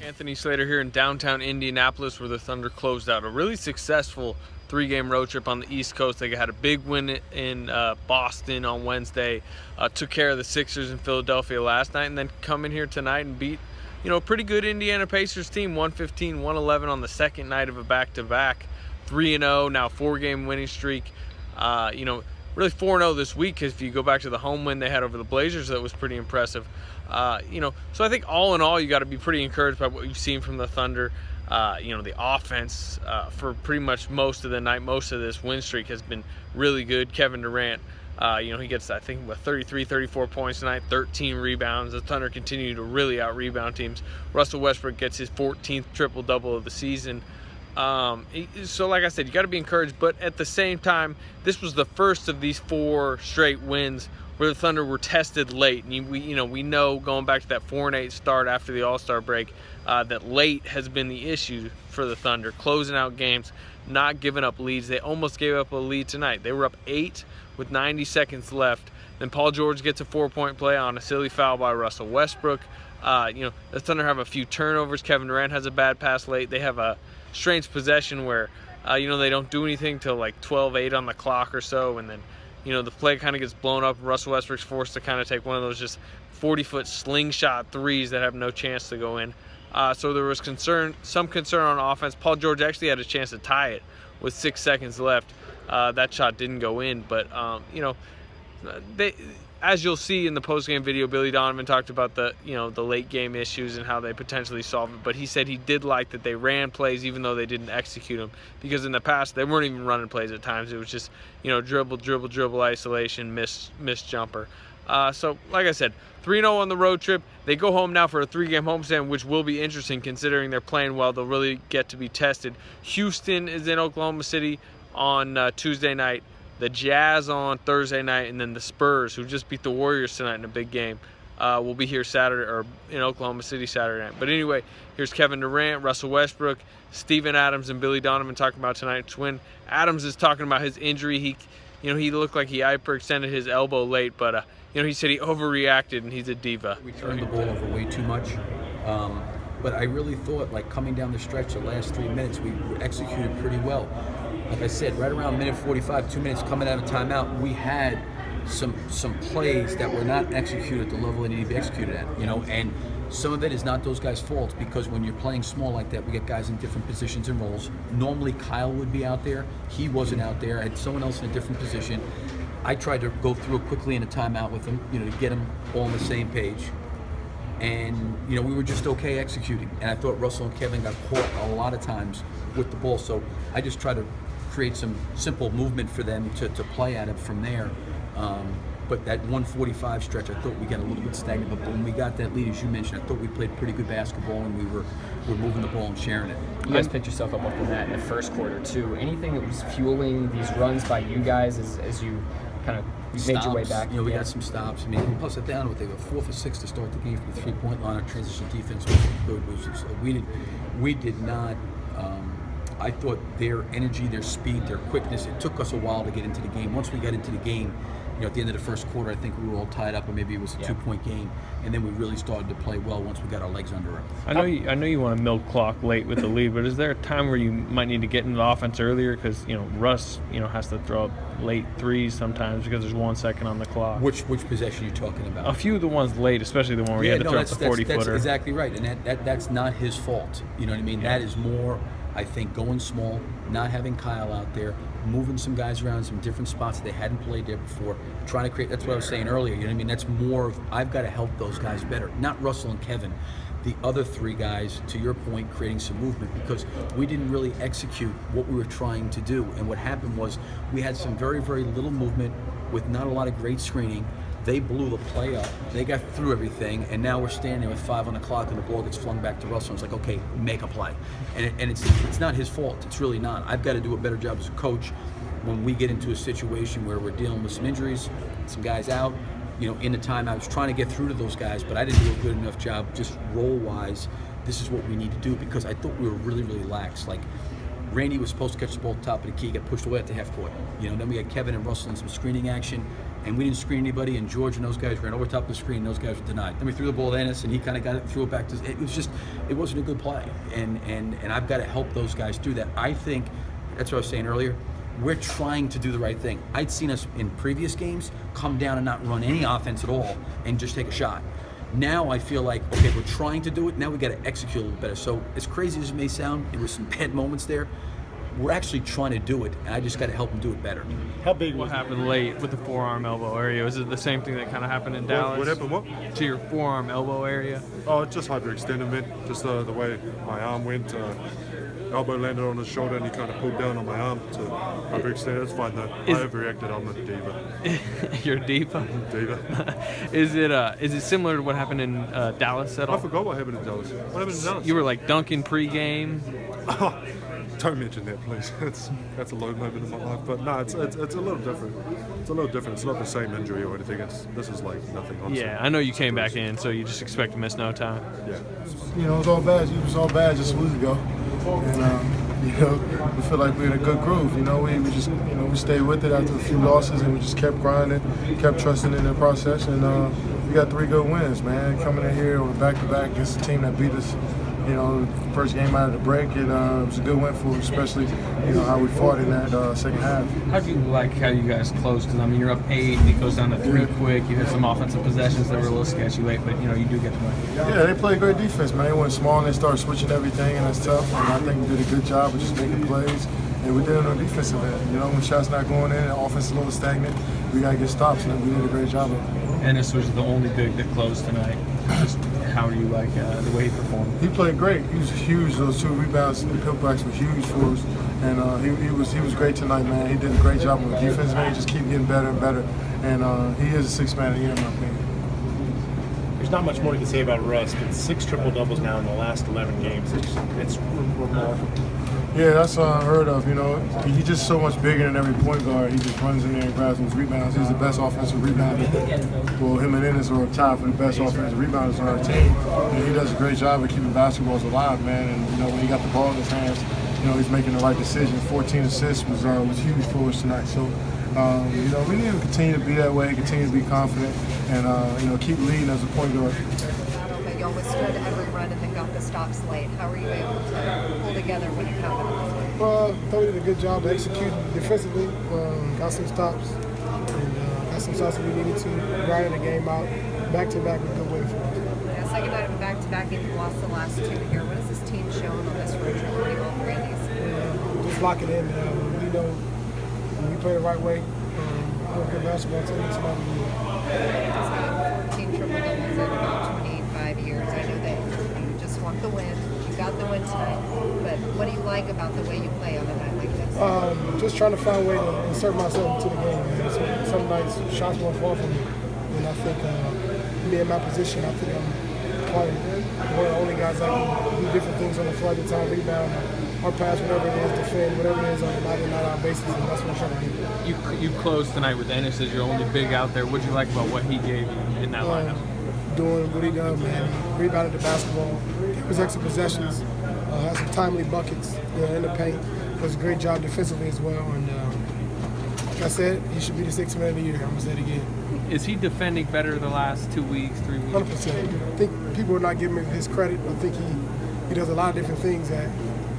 Anthony Slater here in downtown Indianapolis, where the Thunder closed out a really successful three-game road trip on the East Coast. They had a big win in Boston on Wednesday, took care of the Sixers in Philadelphia last night, and then come in here tonight and beat, a pretty good Indiana Pacers team, 115-111 on the second night of a back-to-back, 3-0, now four-game winning streak. Really 4-0 this week, because if you go back to the home win they had over the Blazers, that was pretty impressive. So I think all in all, you got to be pretty encouraged by what you've seen from the Thunder. The offense for pretty much most of the night, most of this win streak has been really good. Kevin Durant, he gets, I think, 33, 34 points tonight, 13 rebounds. The Thunder continue to really out-rebound teams. Russell Westbrook gets his 14th triple-double of the season. So like I said, you got to be encouraged, but at the same time, this was the first of these four straight wins where the Thunder were tested late. And we know going back to that 4-8 start after the All-Star break, that late has been the issue for the Thunder, closing out games, not giving up leads. They almost gave up a lead tonight. They were up 8 with 90 seconds left. Then Paul George gets a 4-point play on a silly foul by Russell Westbrook. The Thunder have a few turnovers. Kevin Durant has a bad pass late. They have a strange possession where, they don't do anything till like 12-8 on the clock or so, and then, the play kind of gets blown up, and Russell Westbrook's forced to kind of take one of those just 40-foot slingshot threes that have no chance to go in. So there was some concern on offense. Paul George actually had a chance to tie it with 6 seconds left. That shot didn't go in, but, as you'll see in the post-game video, Billy Donovan talked about the late game issues and how they potentially solve it. But he said he did like that they ran plays even though they didn't execute them, because in the past they weren't even running plays at times. It was just dribble, isolation, miss jumper. So like I said, 3-0 on the road trip. They go home now for a 3-game homestand, which will be interesting considering they're playing well. They'll really get to be tested. Houston is in Oklahoma City on Tuesday night. The Jazz on Thursday night, and then the Spurs, who just beat the Warriors tonight in a big game, will be here Saturday, or in Oklahoma City Saturday night. But anyway, here's Kevin Durant, Russell Westbrook, Steven Adams, and Billy Donovan talking about tonight's win. Adams is talking about his injury. He looked like he hyperextended his elbow late, but he said he overreacted and he's a diva. We turned the ball over way too much. But I really thought, like, coming down the stretch, the last 3 minutes, we executed pretty well. Like I said, right around minute 45, 2 minutes coming out of timeout, we had some plays that were not executed at the level they need to be executed at, and some of it is not those guys' fault, because when you're playing small like that, we get guys in different positions and roles. Normally Kyle would be out there. He wasn't out there. I had someone else in a different position. I tried to go through it quickly in a timeout with him, to get them all on the same page. And, we were just okay executing. And I thought Russell and Kevin got caught a lot of times with the ball. So I just tried to create some simple movement for them to play at it from there. But that 145 stretch, I thought we got a little bit stagnant. But when we got that lead, as you mentioned, I thought we played pretty good basketball, and we were moving the ball and sharing it. You guys picked yourself up off the mat in the first quarter, too. Anything that was fueling these runs by you guys as you kind of made your way back? We got some stops. Plus it down with they were 4 for 6 to start the game from the 3-point line. Our transition defense was good. We did not. I thought their energy, their speed, their quickness. It took us a while to get into the game. Once we got into the game, at the end of the first quarter, I think we were all tied up, or maybe it was a 2-point game, and then we really started to play well once we got our legs under it. I know you want to milk clock late with the lead, but is there a time where you might need to get into the offense earlier? Because Russ has to throw up late threes sometimes because there's 1 second on the clock. Which possession are you talking about? A few of the ones late, especially the one where you had to throw up the 40-footer. That's exactly right, and that's not his fault. You know what I mean? Yeah. That is more, I think, going small, not having Kyle out there, moving some guys around in some different spots that they hadn't played there before, trying to create. That's what I was saying earlier. You know what I mean? That's more of, I've got to help those guys better, not Russell and Kevin. The other three guys, to your point, creating some movement, because we didn't really execute what we were trying to do. And what happened was we had some very, very little movement with not a lot of great screening. They blew the play up. They got through everything, and now we're standing there with 5 on the clock, and the ball gets flung back to Russell. And it's like, okay, make a play. And it's not his fault. It's really not. I've got to do a better job as a coach when we get into a situation where we're dealing with some injuries, some guys out. In the time, I was trying to get through to those guys, but I didn't do a good enough job just role-wise. This is what we need to do, because I thought we were really, really lax. Like, Randy was supposed to catch the ball at the top of the key, got pushed away at the half court. Then we had Kevin and Russell in some screening action, and we didn't screen anybody, and George and those guys ran over top of the screen, and those guys were denied. Then we threw the ball to Ennis, and he kind of got it, threw it back to. It wasn't a good play, and I've got to help those guys do that. I think that's what I was saying earlier. We're trying to do the right thing. I'd seen us in previous games come down and not run any offense at all and just take a shot. Now I feel like, okay, we're trying to do it. Now we got to execute a little better. So as crazy as it may sound, there were some bad moments there. We're actually trying to do it, and I just got to help them do it better. How big What was happened late with the forearm elbow area? Was it the same thing that kind of happened in Dallas? What happened? What? To your forearm elbow area? Oh, it's just hyperextended, man. Just the way my arm went. Elbow landed on his shoulder, and he kind of pulled down on my arm to hyperextend. It's fine though. I overreacted. I'm a diva. You're a diva. Diva. Is it similar to what happened in Dallas at all? I forgot what happened in Dallas. What happened in Dallas? You were like dunking pregame. Oh, don't mention that, please. That's a low moment in my life. But no, it's a little different. It's a little different. It's not the same injury or anything. This is like nothing. Honestly. Yeah, I know you came back in, so you just expect to miss no time. Yeah. You know, it was all bad just a week ago. And, you know, we feel like we're in a good groove. You know, we just, you know, we stayed with it after a few losses, and we just kept grinding, kept trusting in the process, and we got 3 good wins, man. Coming in here on back-to-back against a team that beat us, you know, first game out of the break, and it was a good win for us, especially, you know, how we fought in that second half. How do you like how you guys closed? Because, I mean, you're up 8, and it goes down to 3 quick. You had some offensive possessions that were a little sketchy late, but, you know, you do get the win. Yeah, they played great defense, man. They went small, and they started switching everything, and that's tough. And I think we did a good job of just making plays, and we did it on the defensive end. You know, when shots not going in, the offense is a little stagnant, we got to get stops, and we did a great job of it. Ennis was the only big that closed tonight. Just how do you like the way he performed? He played great. He was huge. Those 2 rebounds and putbacks were huge for us, and he was great tonight, man. He did a great job on the defense, man. He just keep getting better and better, and he is a 6th man of the year, in my opinion. There's not much more you can say about Russ, but 6 triple-doubles now in the last 11 games. It's remarkable. Yeah, that's unheard of, you know. He's just so much bigger than every point guard. He just runs in there and grabs those rebounds. He's the best offensive rebounder. Well, him and Ennis are tied for the best offensive rebounders on our team. And he does a great job of keeping basketballs alive, man. And, you know, when he got the ball in his hands, you know, he's making the right decision. 14 assists was huge for us tonight. So, you know, we need to continue to be that way, continue to be confident, and, you know, keep leading as a point guard. Y'all withstood every run and then got the stops late. How were you able to pull together when it counted on this one? Well, I thought we did a good job executing defensively. Got some stops, and got some shots that we needed to. Grinding the game out, back-to-back with good win for us. Yeah, second night of back-to-back, and you lost the last 2 here. What has this team shown on this road trip winning all 3 of these? Just lock it in. We know when we play the right way, we're a good basketball team. It's not It's got 14 triple-doubles in about 25 years. I know that you just want the win. You got the win tonight. But what do you like about the way you play on a night like this? just trying to find a way to insert myself into the game. Man. Some nights shots won't fall for me, and I think me in my position, I think I'm probably one of the only guys that can do different things on the floor at the time, rebound, or pass, whatever it is, defend, whatever it is on a night-to-night basis, and that's what I'm trying to do. You closed tonight with Ennis as your only big out there. What did you like about what he gave you in that lineup? Doing what he done, man. He rebounded the basketball, gave us extra possessions, had some timely buckets in the paint. Does a great job defensively as well. And like I said, he should be the 6th man of the year. I'm gonna say it again. Is he defending better the last 2 weeks, 3 weeks? 100%. I think people are not giving him his credit. I think he does a lot of different things that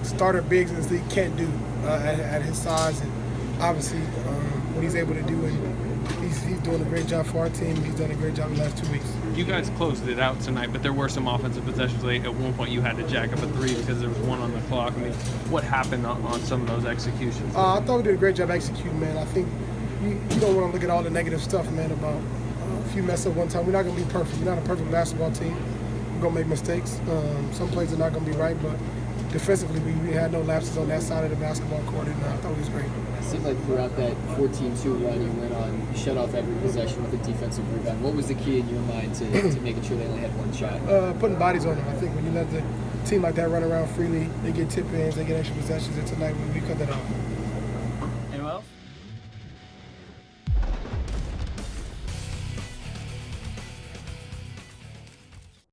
starter bigs in this league can't do at his size, and obviously what he's able to do. And he's doing a great job for our team. He's done a great job in the last 2 weeks. You guys closed it out tonight, but there were some offensive possessions late. At one point, you had to jack up a 3 because there was 1 on the clock. I mean, what happened on some of those executions? I thought we did a great job executing, man. I think you don't want to look at all the negative stuff, man, about if you mess up one time. We're not going to be perfect. We're not a perfect basketball team. We're going to make mistakes. Some plays are not going to be right, but defensively, we had no lapses on that side of the basketball court, and I thought it was great. It seemed like throughout that 14-2 run you went on, you shut off every possession with a defensive rebound. What was the key in your mind to making sure they only had 1 shot? Putting bodies on them. I think when you let the team like that run around freely, they get tip-ins, they get extra possessions, and tonight we cut that off.